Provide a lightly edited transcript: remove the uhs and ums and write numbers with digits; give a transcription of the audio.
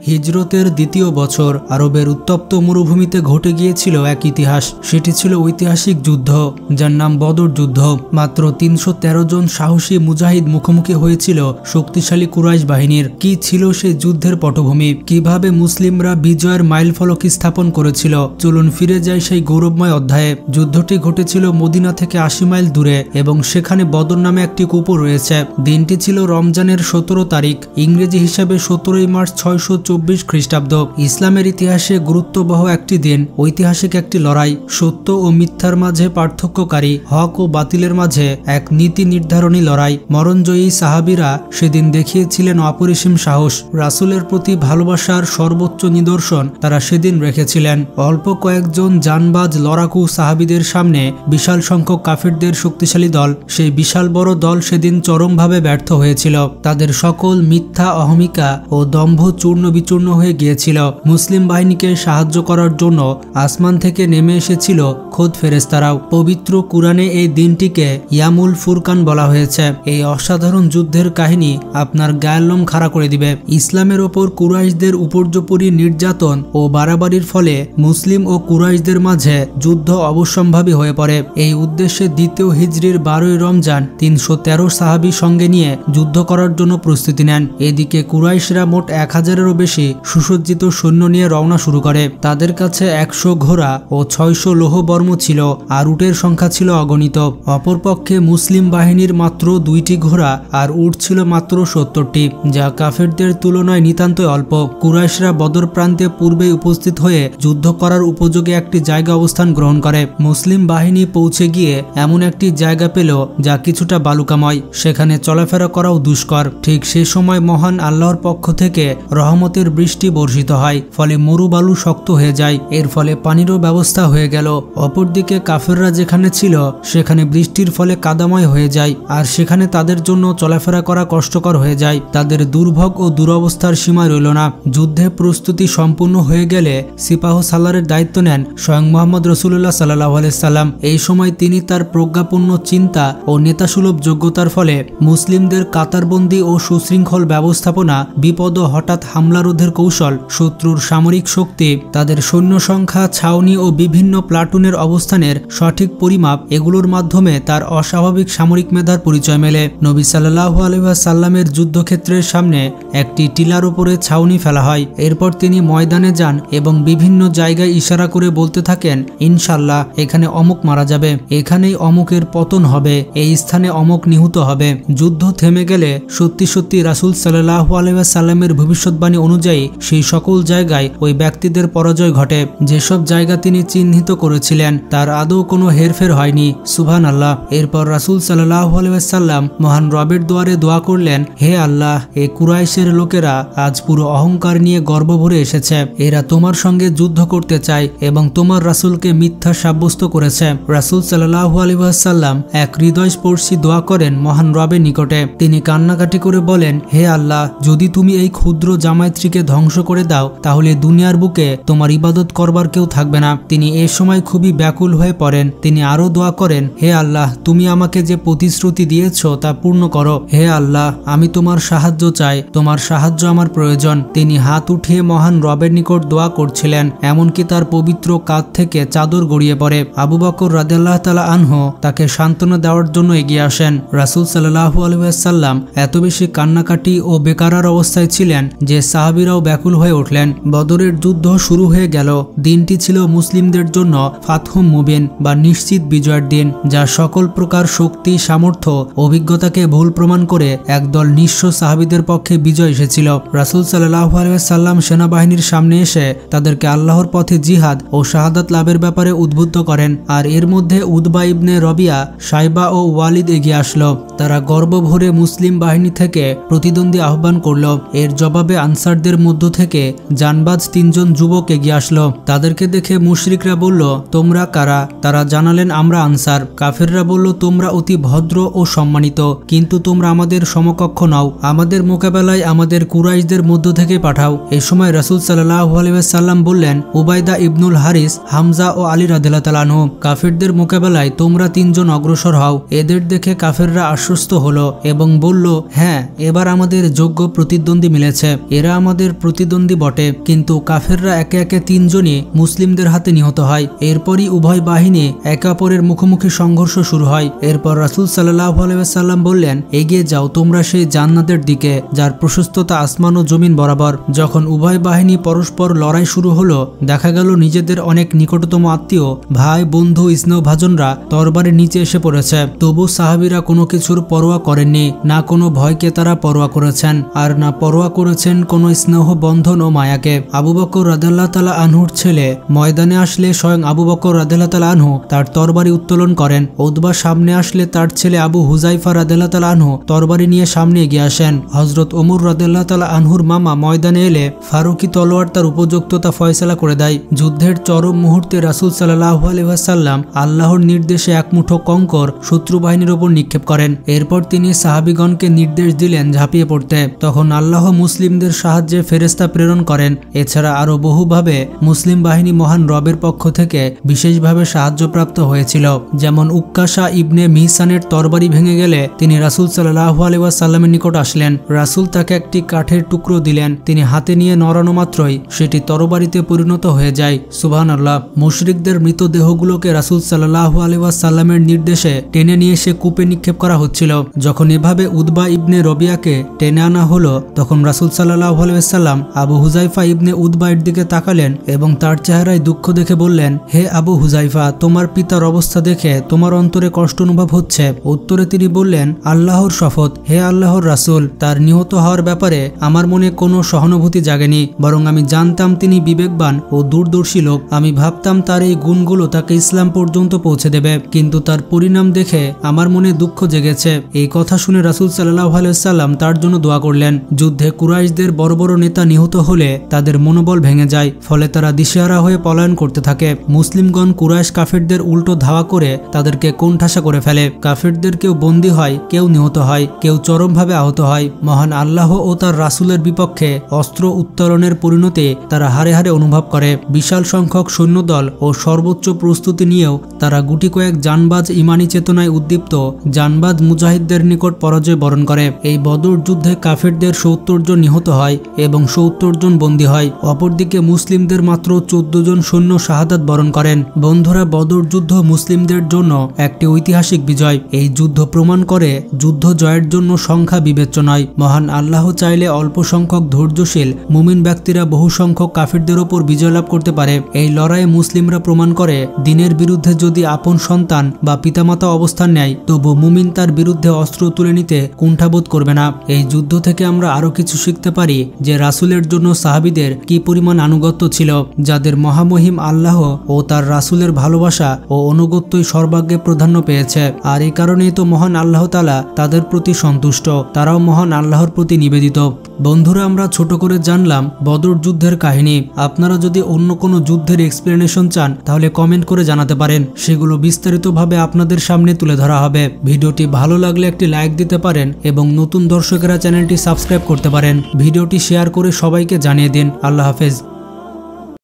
হিজরতের দ্বিতীয় বছর আরবের উত্তপ্ত মরুভূমিতে ঘটে গিয়েছিল এক ইতিহাস। সেটি ছিল ঐতিহাসিক যুদ্ধ, যার নাম বদর যুদ্ধ। মাত্র ৩১৩ জন সাহসী মুজাহিদ মুখোমুখি হয়েছিল শক্তিশালী কুরাইশ বাহিনীর। কি ছিল সেই যুদ্ধের পটভূমি, কিভাবে মুসলিমরা বিজয়ের মাইলফলক স্থাপন করেছিল, চলুন ফিরে যাই সেই গৌরবময় অধ্যায়ে। যুদ্ধটি ঘটেছিল মদিনা থেকে ৮০ মাইল দূরে এবং সেখানে বদর নামে একটি কূপ রয়েছে। দিনটি ছিল রমজানের ১৭ তারিখ, ইংরেজি হিসাবে ১৭ই মার্চ ৬২৪ খ্রিস্টাব্দ। ইসলামের ইতিহাসে গুরুত্ববহ একটি দিন, ঐতিহাসিক একটি লড়াই, সত্য ও মিথ্যার মাঝে পার্থক্যকারী, হক ও বাতিলের মাঝে এক নীতি নির্ধারণী লড়াই। মরণজয়ী সাহাবীরা সেদিন দেখিয়েছিলেন অপরিসীম সাহস। রাসূলের প্রতি ভালোবাসার সর্বোচ্চ নিদর্শন তারা সেদিন রেখেছিলেন। অল্প কয়েকজন জানবাজ লড়াকু সাহাবীদের সামনে বিশাল সংখ্যক কাফিরদের শক্তিশালী দল, সেই বিশাল বড় দল সেদিন চরমভাবে ব্যর্থ হয়েছিল। তাদের সকল মিথ্যা, অহমিকা ও দম্ভ চূর্ণ বিচূর্ণ হয়ে গিয়েছিল। মুসলিম বাহিনীকে সাহায্য করার জন্য আসমান থেকে নেমে এসেছিল খোদ ফেরেশতারাও। পবিত্র কুরআনে এই দিনটিকে ইয়ামুল ফুরকান বলা হয়েছে। এই অসাধারণ যুদ্ধের কাহিনী আপনার গায়ের লোম খাড়া করে দিবে। ইসলামের ওপর কুরাইশদের উপর্যুপরি নির্যাতন ও বাড়াবাড়ির ফলে মুসলিম ও কুরাইশদের মাঝে যুদ্ধ অবশ্যম্ভাবী হয়ে পড়ে। এই উদ্দেশ্যে দ্বিতীয় হিজরির ১২ই রমজান ৩১৩ সাহাবী সঙ্গে নিয়ে যুদ্ধ করার জন্য প্রস্তুতি নেন। এদিকে কুরাইশরা মোট ১০০০-এরও বেশি সুসজ্জিত সৈন্য নিয়ে রওনা শুরু করে। তাদের কাছে ১০০ ঘোড়া ও ৬০০ লোহবর্ম ছিল, আর উটের সংখ্যা ছিল অগণিত। অপরপক্ষে মুসলিম বাহিনীর মাত্র ২টি ঘোড়া আর উট ছিল মাত্র ৭০টি, যা কাফেরদের তুলনায় নিতান্তই অল্প। কুরাইশরা বদর প্রান্তে পূর্বেই উপস্থিত হয়ে যুদ্ধ করার উপযোগী একটি জায়গা অবস্থান গ্রহণ করে। মুসলিম বাহিনী পৌঁছে গিয়ে এমন একটি জায়গা পেল যা কিছুটা বালুকাময়, সেখানে চলাফেরা করাও দুষ্কর। ঠিক সে সময় মহান আল্লাহর পক্ষ থেকে রহমতের বৃষ্টি বর্ষিত হয়, ফলে মরুবালু শক্ত হয়ে যায়। এর ফলে পানিরও ব্যবস্থা হয়ে গেল। অপরদিকে কাফেররা যেখানে ছিল সেখানে বৃষ্টির ফলে কাদাময় হয়ে যায়, আর সেখানে তাদের জন্য চলাফেরা করা কষ্টকর হয়ে যায়। তাদের দুর্ভোগ ও দুরবস্থার সীমা রইল না। যুদ্ধে প্রস্তুতি সম্পূর্ণ হয়ে গেলে সিপাহ সালারের দায়িত্ব নেন স্বয়ং মুহাম্মদ রাসূলুল্লাহ সাল্লাল্লাহু আলাইহি সাল্লাম। এই সময় তিনি তার প্রজ্ঞাপূর্ণ চিন্তা ও নেতাসুলভ যোগ্যতার ফলে মুসলিমদের কাতারবন্দি ও সুশৃঙ্খল ব্যবস্থাপনা, বিপদ ও হঠাৎ হামলা রোধের কৌশল, শত্রুর সামরিক শক্তি, তাদের সৈন্য সংখ্যা, ছাউনি ও বিভিন্ন প্লাটুনের অবস্থানের সঠিক পরিমাপ, এগুলোর মাধ্যমে তার অস্বাভাবিক সামরিক মেধার পরিচয় মেলে। নবী সাল্লাল্লাহু আলাইহি ওয়াসাল্লামের যুদ্ধক্ষেত্রের সামনে একটি টিলার উপরে ছাউনি ফেলা হয়। এরপর তিনি ময়দানে যান এবং বিভিন্ন জায়গায় ইশারা করে বলতে থাকেন, ইনশাল্লাহ এখানে অমুক মারা যাবে, এখানেই অমুকের পতন হবে, এই স্থানে অমুক নিহত হবে। যুদ্ধ থেমে গেলে সত্যি সত্যি রাসূল সাল্লাল্লাহু আলাইহি ওয়াসাল্লামের ভবিষ্যৎবাণী অনুযায়ী সেই সকল জায়গায় ওই ব্যক্তিদের পরাজয় ঘটে। যেসব জায়গা তিনি চিহ্নিত করেছিলেন তার আদৌ কোনো হেরফের হয়নি। সুবহানাল্লাহ। এরপর রাসূল সাল্লাল্লাহু আলাইহি ওয়াসাল্লাম মহান রবের দুয়ারে দোয়া করলেন, হে আল্লাহ, এই কুরাইশের লোকেরা আজ পুরো অহংকার নিয়ে গর্ব ভরে এসেছে। এরা তোমার সঙ্গে যুদ্ধ করতে চায় এবং তোমার রাসূলকে মিথ্যা সাব্যস্ত করেছে। রাসূল সাল্লাল্লাহু আলাইহি ওয়াসাল্লাম এক হৃদয়স্পর্শী দোয়া করেন মহান রবের নিকটে। তিনি কান্নাকাটি করে বলেন, হে আল্লাহ, যদি তুমি এই ক্ষুদ্র জামায়াতটিকে ধ্বংস করে দাও তাহলে দুনিয়ার বুকে তোমার ইবাদত করবার কেউ থাকবে না। তিনি এ সময় খুবই ব্যাকুল হয়ে পড়েন। তিনি আরো দোয়া করেন, হে আল্লাহ, তুমি আমাকে যে প্রতিশ্রুতি দিয়েছ তা পূর্ণ করো। হে আল্লাহ, আমি তোমার সাহায্য চাই, তোমার সাহায্য আমার প্রয়োজন। তিনি হাত উঠিয়ে মহান রবের নিকট দোয়া করছিলেন, এমনকি তার পবিত্র কাঁধ থেকে চাদর গড়িয়ে পড়ে। আবু বকর রাদিয়াল্লাহু তাআলা আনহু তাকে সান্ত্বনা দেওয়ার জন্য এগিয়ে আসেন। রাসূল সাল্লাল্লাহু আলাইহি ওয়াসাল্লাম এত বেশি কান্নাকাটি ও বেকারার অবস্থায় ছিলেন যে সাহাবীরাও ব্যাকুল হয়ে উঠলেন। বদরের যুদ্ধ শুরু হয়ে গেল। দিনটি ছিল মুসলিমদের জন্য ফাতহু মুবিন বা নিশ্চিত বিজয়ের দিন, যা সকল প্রকার শক্তি, সামর্থ্য, অভিজ্ঞতাকে ভুল প্রমাণ করে একদল নিঃস্ব সাহাবীদের পক্ষে বিজয় এসেছিল। রাসূল সাল্লাল্লাহু আলাইহি ওয়াসাল্লাম সেনাবাহিনীর সামনে এসে তাদেরকে আল্লাহর পথে জিহাদ ও শাহাদাত লাভের ব্যাপারে উদ্বুদ্ধ করেন। আর এর মধ্যে উতবা ইবনে রবিয়া, সাইবা ও ওয়ালিদ এগিয়ে আসলো। তারা গর্ব ভরে মুসলিম বাহিনী থেকে প্রতিদ্বন্দ্বী আহ্বান করল। এর জবাবে আনসারদের মধ্য থেকে জানবাজ ৩ জন যুবক এগিয়ে আসলো। তাদেরকে দেখে মুশরিকরা বলল, তোমরা কারা? তারা জানালেন, আমরা আনসার। কাফেররা বলল, তোমরা অতি ভদ্র ও সম্মানিত, কিন্তু তোমরা আমাদের সমকক্ষ নও। আমাদের মোকাবেলায় আমাদের কুরাইশদের মধ্য থেকে পাঠাও। এ সময় রাসূল সাল্লাল্লাহু আলাইহি ওয়াসাল্লাম বললেন, উবাইদা ইবনুল হারিস, হামজা ও আলী রাদিয়াল্লাহু তাআলা আনহু, কাফেরদের মোকাবেলায় তোমরা ৩ জন অগ্রসর হও। এদের দেখে কাফেররা আশ্বস্ত হলো এবং বলল, হ্যাঁ, এবার আমাদের যোগ্য প্রতিদ্বন্দ্বী মিলেছে। এরা আমাদের আমাদের প্রতিদ্বন্দ্বী বটে, কিন্তু কাফেররা একে একে 3 জনই মুসলিমদের হাতে নিহত হয়। এরপরই উভয় বাহিনী একে অপরের মুখোমুখি সংঘর্ষ শুরু হয়। এরপর রাসূল সাল্লাল্লাহু আলাইহি ওয়াসাল্লাম বললেন, এগিয়ে যাও তোমরা সেই জান্নাতের দিকে যার প্রশস্ততা আসমান ও জমিন বরাবর। যখন উভয় বাহিনী পরস্পর লড়াই শুরু হলো, দেখা গেল নিজেদের অনেক নিকটতম আত্মীয়, ভাই, বন্ধু, স্নেহভাজনরা তরবারির নিচে এসে পড়েছে। তবু সাহাবীরা কোনো কিছুর পরোয়া করেননি, না কোনো ভয়কে তারা পরোয়া করেছেন, আর না পরোয়া করেছেন কোনো স্নেহ বন্ধন ও মায়াকে। আবু বকর রাদিয়াল্লাহু তাআলা আনহুর ছেলে ময়দানে আসলে স্বয়ং আবু বকর রাদিয়াল্লাহু তাআলা আনহু তার তরবারি উত্তোলন করেন। উতবা সামনে আসলে তার ছেলে আবু হুযায়ফা রাদিয়াল্লাহু তাআলা আনহু তরবারি নিয়ে সামনে এগিয়ে আসেন। হযরত ওমর রাদিয়াল্লাহু তাআলা আনহুর মামা ময়দানে এলে ফারুকি তলোয়ার তার উপযুক্ততা ফয়সালা করে দেয়। যুদ্ধের চরম মুহূর্তে রাসূল সাল্লাল্লাহু আলাইহি ওয়াসাল্লাম আল্লাহর নির্দেশে এক মুঠো কঙ্কর শত্রু বাহিনীর উপর নিক্ষেপ করেন। এরপর তিনি সাহাবীগণকে নির্দেশ দিলেন ঝাঁপিয়ে পড়তে। তখন আল্লাহ মুসলিমদের সাহায্যে ফেরেশতা প্রেরণ করেন। এছাড়া আরো বহুভাবে মুসলিম বাহিনী মহান রবের পক্ষ থেকে বিশেষভাবে সাহায্যপ্রাপ্ত হয়েছিল। যেমন উক্কাশা ইবনে মিহসানের তরবারি ভেঙে গেলে তিনি রাসূল সাল্লাল্লাহু আলাইহি ওয়াসাল্লামের নিকট আসলেন। রাসূল তাকে একটি কাঠের টুকরো দিলেন। তিনি হাতে নিয়ে নড়ানো মাত্রই সেটি তরবারিতে পরিণত হয়ে যায়। সুবহানাল্লাহ। মুশরিকদের মৃতদেহগুলোকে রাসূল সাল্লাল্লাহু আলাইহি ওয়াসাল্লামের নির্দেশে টেনে নিয়ে এসে কূপে নিক্ষেপ করা হচ্ছিল। যখন এভাবে উতবা ইবনে রবিয়াকে টেনে আনা হলো, তখন রাসূল সাল্লাল্লাহু আলাইহি ওয়াসাল্লাম আবু হুযায়ফা ইবনে উতবার দিকে তাকালেন এবং তার চেহারায় দুঃখ দেখে বললেন, হে আবু হুযায়ফা, তোমার পিতার অবস্থা দেখে তোমার অন্তরে কষ্ট অনুভব হচ্ছে। উত্তরে তিনি বললেন, আল্লাহর শপথ, হে আল্লাহর রাসূল, তার নিহত হওয়ার ব্যাপারে আমার মনে কোনো সহানুভূতি জাগেনি, বরং আমি জানতাম তিনি বিবেকবান ও দূরদর্শী লোক। আমি ভাবতাম তার এই গুণগুলো তাকে ইসলাম পর্যন্ত পৌঁছে দেবে, কিন্তু তার পরিণাম দেখে আমার মনে দুঃখ জেগেছে। এই কথা শুনে রাসূল সাল্লাল্লাহু আলাইহি ওয়াসাল্লাম তার জন্য দোয়া করলেন। যুদ্ধে কুরাইশদের বড় বড় নেতা নিহত হলে তাদের মনোবল ভেঙে যায়, ফলে তারা দিশেহারা হয়ে পলায়ন করতে থাকে। মুসলিমগণ কুরাইশ কাফেরদের উল্টো ধাওয়া করে তাদেরকে কোণঠাসা করে ফেলে। কাফেরদের কেউ বন্দী হয়, কেউ নিহত হয়, কেউ চরমভাবে আহত হয়। মহান আল্লাহ ও তার রাসূলের বিপক্ষে অস্ত্র উত্তোলনের পরিণতি তারা হারে হারে অনুভব করে। বিশাল সংখ্যক সৈন্যদল ও সর্বোচ্চ প্রস্তুতি নিয়েও তারা গুটি কয়েক জানবাজ ইমানি চেতনায় উদ্দীপ্ত জানবাজ মুজাহিদদের নিকট পরাজয় বরণ করে। এই বদর যুদ্ধে কাফেরদের ৭০ জন নিহত হয় এবং ৭০ জন বন্দী হয়। অপরদিকে মুসলিমদের মাত্র ১৪ জন সৈন্য শাহাদাত বরণ করেন। বন্ধুরা, বদর যুদ্ধ মুসলিমদের জন্য একটি ঐতিহাসিক বিজয়। এই যুদ্ধ প্রমাণ করে যুদ্ধ জয়ের জন্য সংখ্যা বিবেচ্য নয়। মহান আল্লাহ চাইলে অল্প সংখ্যক ধৈর্যশীল মুমিন ব্যক্তিরা বহু সংখ্যক কাফেরদের ওপর বিজয় লাভ করতে পারে। এই লড়াইয়ে মুসলিমরা প্রমাণ করে দ্বীনের বিরুদ্ধে যদি আপন সন্তান বা পিতামাতা অবস্থান নেয়, তবু মুমিন তার বিরুদ্ধে অস্ত্র তুলে নিতে কুণ্ঠাবোধ করবে না। এই যুদ্ধ থেকে আমরা আরো কিছু শিখতে পারি যে রাসূলের জন্য সাহাবীদের কি পরিমাণ আনুগত্য ছিল, যাদের মহামহিম আল্লাহ ও তার রাসূলের ভালোবাসা ও অনুগত্যই সর্বাগ্যে প্রাধান্য পেয়েছে। আর এই কারণেই তো মহান আল্লাহ তাআলা তাদের প্রতি সন্তুষ্ট, তারাও মহান আল্লাহর প্রতি নিবেদিত। বন্ধুরা, আমরা ছোট করে জানলাম বদর যুদ্ধের কাহিনী। আপনারা যদি অন্য কোনো যুদ্ধের এক্সপ্লেনেশন চান তাহলে কমেন্ট করে জানাতে পারেন, সেগুলো বিস্তারিতভাবে আপনাদের সামনে তুলে ধরা হবে। ভিডিওটি ভালো লাগলে একটি লাইক দিতে পারেন এবং নতুন দর্শকেরা চ্যানেলটি সাবস্ক্রাইব করতে পারেন। ভিডিওটি শেয়ার করে সবাইকে জানিয়ে দিন। আল্লাহ হাফেজ।